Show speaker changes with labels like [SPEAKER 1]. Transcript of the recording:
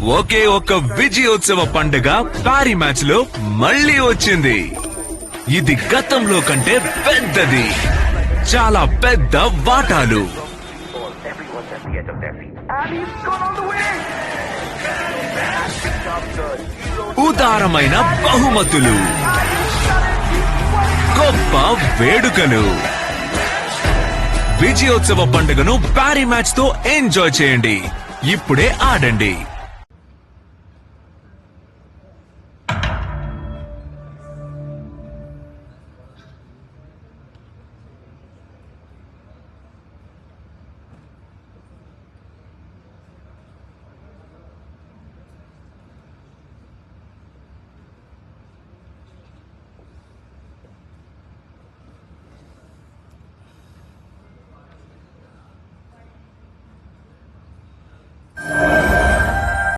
[SPEAKER 1] ఒకే ఒక్క విజయోత్సవ పండుగ పారి మ్యాచ్ లో మళ్ళీ వచ్చింది. ఇది గతంలో కంటే పెద్దది, చాలా పెద్ద వాటాలు, ఉదారమైన బహుమతులు, గొప్ప వేడుకలు. విజయోత్సవ పండుగను పారి మ్యాచ్ తో ఎంజాయ్ చేయండి. ఇప్పుడే ఆడండి.